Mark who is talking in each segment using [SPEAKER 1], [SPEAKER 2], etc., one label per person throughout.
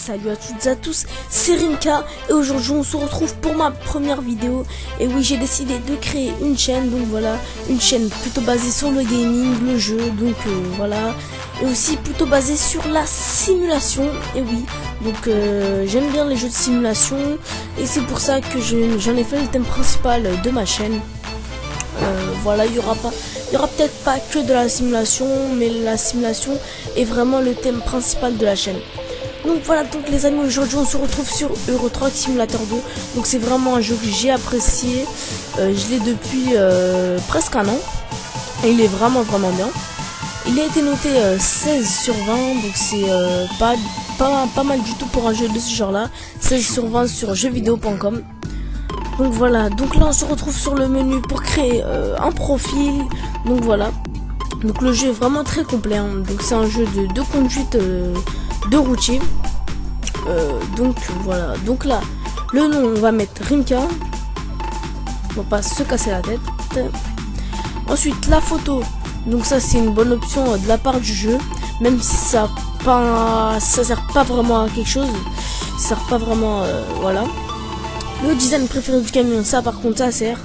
[SPEAKER 1] Salut à toutes et à tous, c'est Rimka et aujourd'hui on se retrouve pour ma première vidéo. Et oui, j'ai décidé de créer une chaîne, donc voilà, une chaîne plutôt basée sur le gaming, le jeu, donc voilà, et aussi plutôt basée sur la simulation. Et oui, donc j'aime bien les jeux de simulation et c'est pour ça que j'en ai fait le thème principal de ma chaîne. Voilà, il y aura peut-être pas que de la simulation, mais la simulation est vraiment le thème principal de la chaîne. Donc voilà, donc les amis, aujourd'hui on se retrouve sur Euro Truck Simulator 2. Donc c'est vraiment un jeu que j'ai apprécié, je l'ai depuis presque un an et il est vraiment bien. Il a été noté 16 sur 20, donc c'est pas mal du tout pour un jeu de ce genre là. 16 sur 20 sur jeuxvideo.com. Donc voilà, donc là on se retrouve sur le menu pour créer un profil. Donc voilà, donc le jeu est vraiment très complet, hein. Donc c'est un jeu de conduite de routier. Donc voilà, donc là le nom on va mettre Rimka, on va pas se casser la tête. Ensuite la photo, donc ça c'est une bonne option de la part du jeu, même si ça sert pas vraiment à quelque chose, ça sert pas vraiment, voilà. Le design préféré du camion, ça par contre ça sert.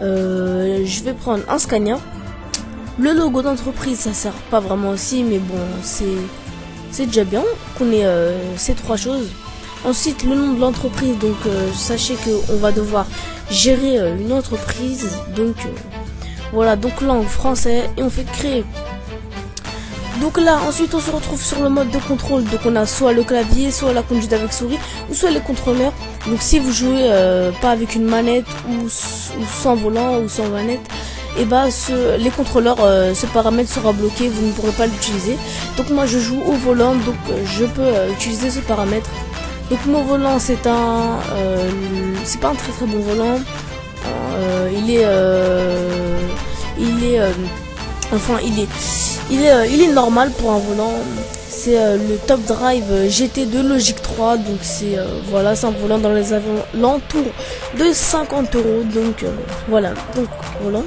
[SPEAKER 1] Je vais prendre un Scania. Le logo d'entreprise, ça sert pas vraiment aussi, mais bon, c'est déjà bien qu'on ait ces trois choses. Ensuite, le nom de l'entreprise, donc sachez qu'on va devoir gérer une entreprise. Donc voilà, donc langue français et on fait créer. Donc là, ensuite, on se retrouve sur le mode de contrôle. Donc on a soit le clavier, soit la conduite avec souris, ou soit les contrôleurs. Donc si vous jouez pas avec une manette ou sans volant ou sans manette, et bah les contrôleurs, ce paramètre sera bloqué, vous ne pourrez pas l'utiliser. Donc moi je joue au volant, donc je peux utiliser ce paramètre. Donc mon volant c'est pas un très bon volant. Il est normal pour un volant. C'est le Top Drive GT de Logic 3, donc c'est voilà, c'est un volant dans les alentours de 50 €. Donc voilà, donc volant.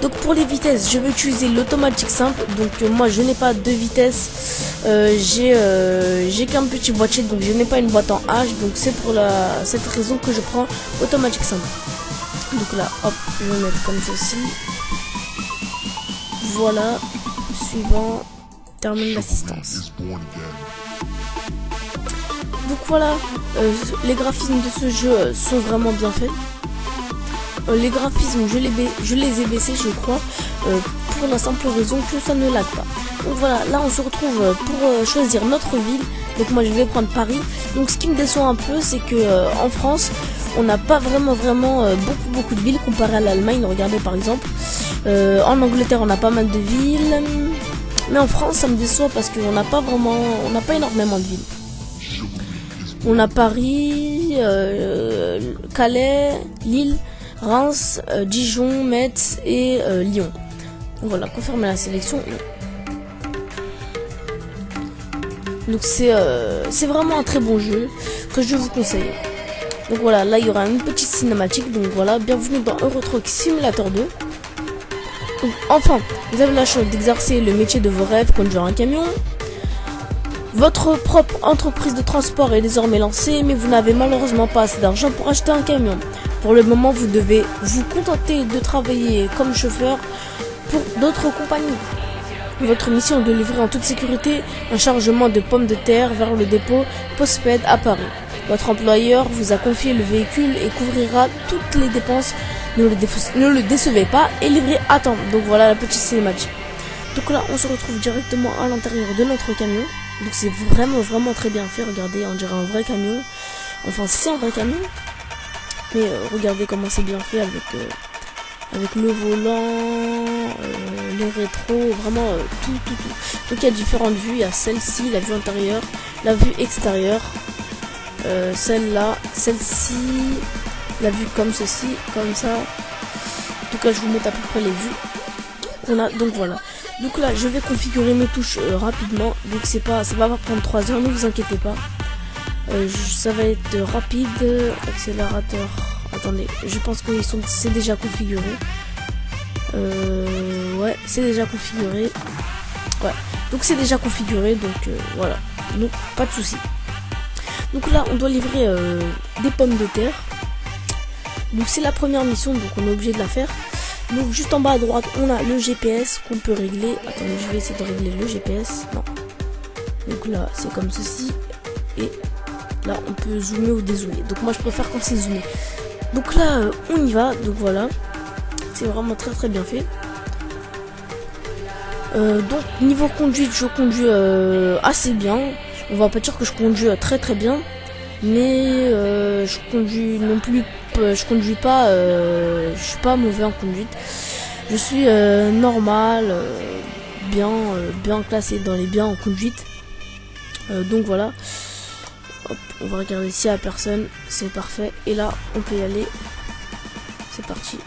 [SPEAKER 1] Donc pour les vitesses, je vais utiliser l'automatique simple. Donc moi je n'ai pas de vitesse, j'ai qu'un petit boîtier, donc je n'ai pas une boîte en H, donc c'est pour cette raison que je prends automatique simple. Donc là, hop, je vais mettre comme ceci. Voilà, suivant, termine l'assistance. Donc voilà, les graphismes de ce jeu sont vraiment bien faits. Les graphismes, je les ai baissés, je crois, pour la simple raison que ça ne lag pas. Donc voilà, là on se retrouve pour choisir notre ville. Donc moi je vais prendre Paris. Donc ce qui me déçoit un peu, c'est que en France, on n'a pas vraiment beaucoup de villes comparé à l'Allemagne. Regardez par exemple, en Angleterre on a pas mal de villes, mais en France ça me déçoit parce qu'on n'a pas énormément de villes. On a Paris, Calais, Lille, Reims, Dijon, Metz et Lyon. Voilà, confirmer la sélection. Donc c'est vraiment un très bon jeu que je vous conseille. Donc voilà, là il y aura une petite cinématique. Donc voilà, bienvenue dans Euro Truck Simulator 2. Donc enfin, vous avez la chance d'exercer le métier de vos rêves, conduire un camion. Votre propre entreprise de transport est désormais lancée, mais vous n'avez malheureusement pas assez d'argent pour acheter un camion. Pour le moment, vous devez vous contenter de travailler comme chauffeur pour d'autres compagnies. Votre mission est de livrer en toute sécurité un chargement de pommes de terre vers le dépôt Postped à Paris. Votre employeur vous a confié le véhicule et couvrira toutes les dépenses. Ne le décevez pas et livrez à temps. Donc voilà la petite cinématique. Donc là, on se retrouve directement à l'intérieur de notre camion. Donc c'est vraiment très bien fait. Regardez, on dirait un vrai camion. Enfin, c'est un vrai camion. Mais regardez comment c'est bien fait avec le volant, les rétros, vraiment tout. Donc il y a différentes vues. Il y a celle-ci, la vue intérieure, la vue extérieure, celle-là, celle-ci, la vue comme ceci, comme ça. En tout cas, je vous mets à peu près les vues qu'on a. Donc voilà. Donc là, je vais configurer mes touches rapidement. Donc ça va pas prendre 3 heures, ne vous inquiétez pas. Ça va être rapide. Accélérateur. Attendez, je pense que c'est déjà configuré. Ouais, c'est déjà configuré. Ouais, donc c'est déjà configuré. Donc voilà. Donc pas de souci. Donc là on doit livrer des pommes de terre. Donc c'est la première mission, donc on est obligé de la faire. Donc juste en bas à droite on a le GPS qu'on peut régler. Attendez, je vais essayer de régler le GPS. Non. Donc là c'est comme ceci. Et là on peut zoomer ou dézoomer. Donc moi je préfère quand c'est zoomé. Donc là on y va. Donc voilà. C'est vraiment très bien fait. Donc niveau conduite je conduis assez bien. On va pas dire que je conduis très bien. Mais je conduis non plus. Je conduis pas. Je suis pas mauvais en conduite. Je suis normal. Bien classé dans les biens en conduite. Donc voilà. Hop, on va regarder s'il y a personne. C'est parfait. Et là on peut y aller. C'est parti.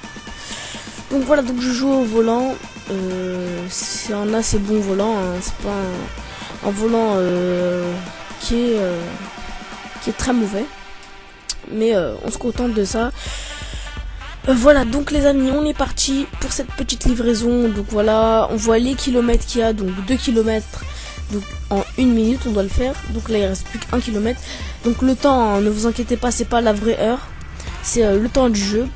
[SPEAKER 1] Donc voilà, donc je joue au volant. C'est un assez bon volant. Hein. C'est pas un volant qui est très mauvais. Mais on se contente de ça. Voilà, donc les amis, on est parti pour cette petite livraison. Donc voilà, on voit les kilomètres qu'il y a. Donc 2 kilomètres. Donc en 1 minute on doit le faire. Donc là il reste plus qu'1 kilomètre. Donc le temps, hein, ne vous inquiétez pas, c'est pas la vraie heure. C'est le temps du jeu.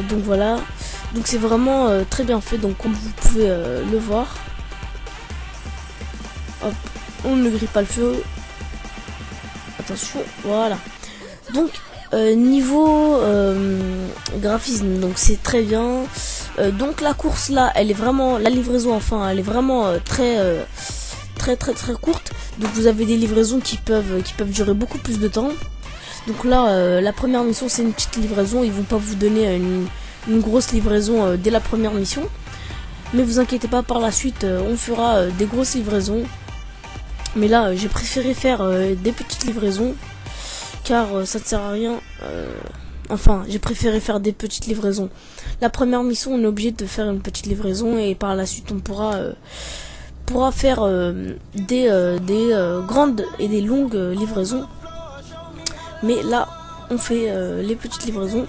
[SPEAKER 1] Donc voilà. Donc c'est vraiment très bien fait. Donc comme vous pouvez le voir. Hop, on ne grille pas le feu. Attention, voilà. Donc niveau graphisme, donc c'est très bien. Donc la course là, elle est vraiment, la livraison enfin, elle est vraiment très courte. Donc vous avez des livraisons qui peuvent durer beaucoup plus de temps. Donc là, la première mission c'est une petite livraison. Ils vont pas vous donner une grosse livraison dès la première mission. Mais vous inquiétez pas, par la suite, on fera des grosses livraisons. Mais là, j'ai préféré faire des petites livraisons. Car ça ne sert à rien. Enfin, j'ai préféré faire des petites livraisons. La première mission, on est obligé de faire une petite livraison. Et par la suite, on pourra faire des grandes et des longues livraisons. Mais là, on fait les petites livraisons.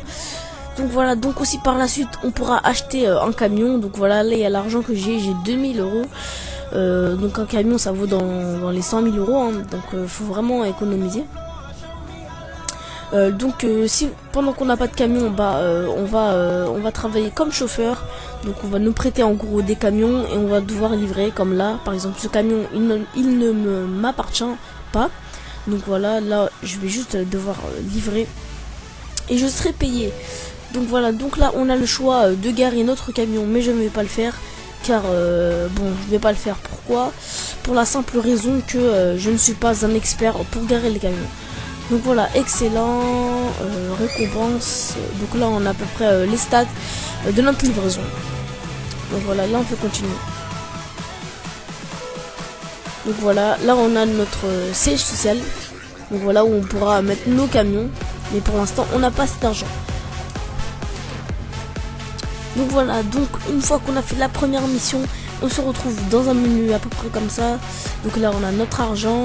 [SPEAKER 1] Donc voilà, donc aussi par la suite, on pourra acheter un camion. Donc voilà, là, il y a l'argent que j'ai 2000 euros. Donc un camion, ça vaut dans les 100 000 euros. Hein, donc faut vraiment économiser. Donc si pendant qu'on n'a pas de camion, bah on va travailler comme chauffeur. Donc on va nous prêter en gros des camions et on va devoir livrer. Comme là, par exemple, ce camion, il ne m'appartient pas. Donc voilà, là je vais juste devoir livrer et je serai payé. Donc voilà, donc là on a le choix de garer notre camion, mais je ne vais pas le faire car bon, je vais pas le faire. Pourquoi? Pour la simple raison que je ne suis pas un expert pour garer les camions. Donc voilà, excellent, récompense. Donc là on a à peu près les stats de notre livraison. Donc voilà, là on peut continuer. Donc voilà, là on a notre siège social. Donc voilà, où on pourra mettre nos camions. Mais pour l'instant on n'a pas cet argent. Donc voilà, donc une fois qu'on a fait la première mission, on se retrouve dans un menu à peu près comme ça. Donc là on a notre argent,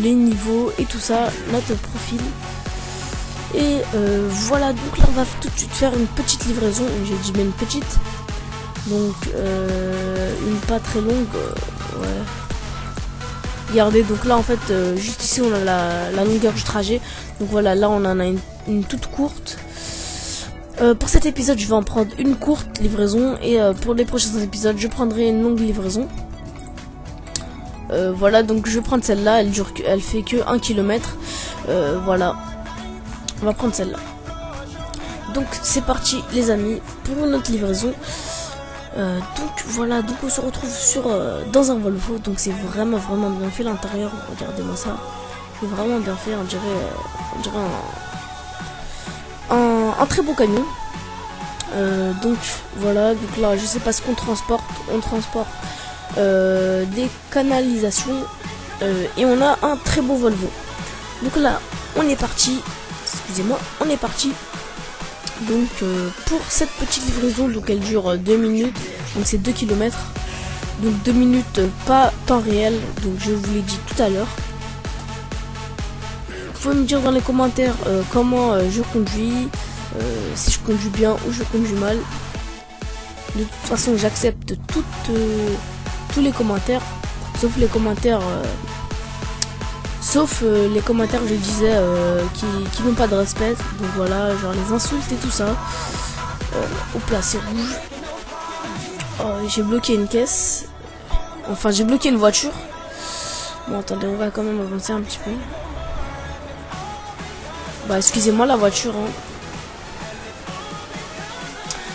[SPEAKER 1] les niveaux et tout ça, notre profil. Et voilà, donc là on va tout de suite faire une petite livraison. J'ai dit bien une petite. Donc une pas très longue. Ouais. Regardez, donc là en fait juste ici on a la longueur du trajet. Donc voilà, là on en a une toute courte. Pour cet épisode je vais en prendre une courte livraison. Et pour les prochains épisodes je prendrai une longue livraison. Voilà, donc je vais prendre celle-là. Elle fait que 1 km. Voilà, on va prendre celle-là. Donc c'est parti les amis pour une autre livraison. Donc voilà, donc on se retrouve dans un Volvo. Donc c'est vraiment bien fait l'intérieur. Regardez-moi ça, c'est vraiment bien fait. On dirait un très beau camion. Donc voilà, donc là je sais pas ce qu'on transporte. On transporte des canalisations et on a un très beau Volvo. Donc là on est parti. Excusez-moi, on est parti. Donc pour cette petite livraison, donc elle dure 2 minutes, donc c'est 2 km. Donc 2 minutes pas temps réel, donc je vous l'ai dit tout à l'heure. Vous pouvez me dire dans les commentaires comment je conduis, si je conduis bien ou je conduis mal. De toute façon j'accepte tous les commentaires, sauf sauf les commentaires, je disais, qui n'ont pas de respect. Donc voilà, genre les insultes et tout ça. Hop là, c'est rouge. Oh, j'ai bloqué une caisse. Enfin, j'ai bloqué une voiture. Bon, attendez, on va quand même avancer un petit peu. Bah, excusez-moi la voiture, hein.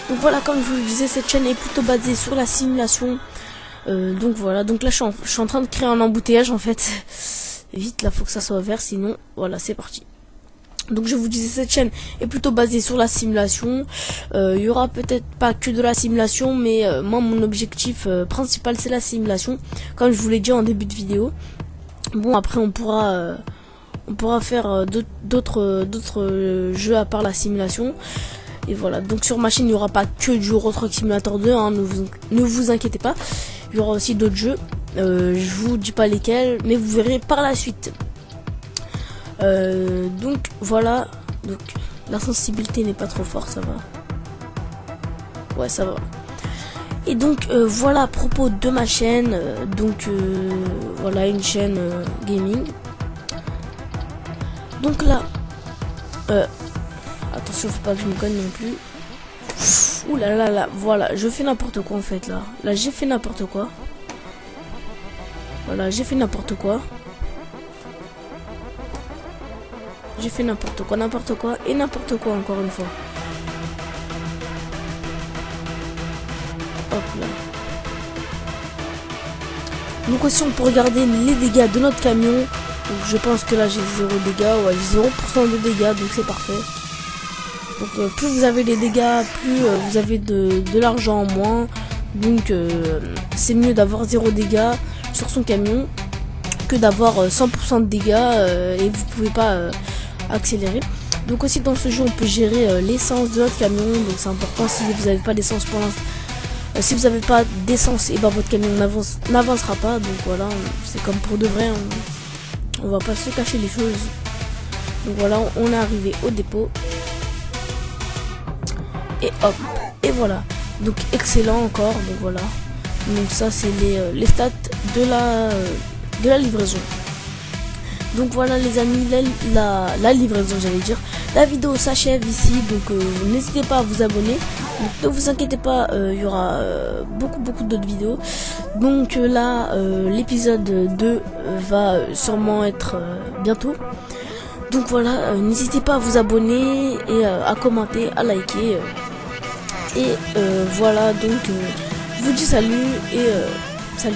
[SPEAKER 1] Donc voilà, comme je vous le disais, cette chaîne est plutôt basée sur la simulation. Donc voilà, donc là je suis en train de créer un embouteillage en fait. Vite, là faut que ça soit vert, sinon voilà, c'est parti. Donc je vous disais, cette chaîne est plutôt basée sur la simulation. Il y aura peut-être pas que de la simulation, mais moi mon objectif principal c'est la simulation, comme je vous l'ai dit en début de vidéo. Bon, après on pourra faire d'autres jeux à part la simulation. Et voilà, donc sur ma chaîne il n'y aura pas que du Euro Truck Simulator 2, hein, ne vous inquiétez pas. Il y aura aussi d'autres jeux, je vous dis pas lesquels, mais vous verrez par la suite. Donc voilà, donc la sensibilité n'est pas trop forte, ça va. Ouais, ça va. Et donc voilà à propos de ma chaîne, voilà une chaîne gaming. Donc là, attention, faut pas que je me cogne non plus. Ouh là là là, voilà, je fais n'importe quoi en fait là. Là j'ai fait n'importe quoi. Voilà, j'ai fait n'importe quoi. J'ai fait n'importe quoi et n'importe quoi encore une fois. Hop là. Donc aussi on peut regarder les dégâts de notre camion. Donc je pense que là j'ai 0 dégâts, ouais, j'ai 0% de dégâts, donc c'est parfait. Donc plus vous avez des dégâts, plus vous avez de l'argent en moins. Donc c'est mieux d'avoir 0 dégâts sur son camion que d'avoir 100% de dégâts et vous pouvez pas accélérer. Donc aussi dans ce jeu on peut gérer l'essence de notre camion. Donc c'est important, si vous n'avez pas d'essence pour l'instant. Si vous n'avez pas d'essence, et ben votre camion n'avancera pas. Donc voilà, c'est comme pour de vrai, on va pas se cacher les choses. Donc voilà, on est arrivé au dépôt. Et hop, et voilà. Donc excellent encore, donc voilà. Donc ça c'est les stats de la livraison. Donc voilà les amis, la livraison j'allais dire. La vidéo s'achève ici, donc n'hésitez pas à vous abonner. Donc, ne vous inquiétez pas, il y aura beaucoup d'autres vidéos. Donc là, l'épisode 2 va sûrement être bientôt. Donc voilà, n'hésitez pas à vous abonner et à commenter, à liker. Et voilà, donc je vous dis salut et salut.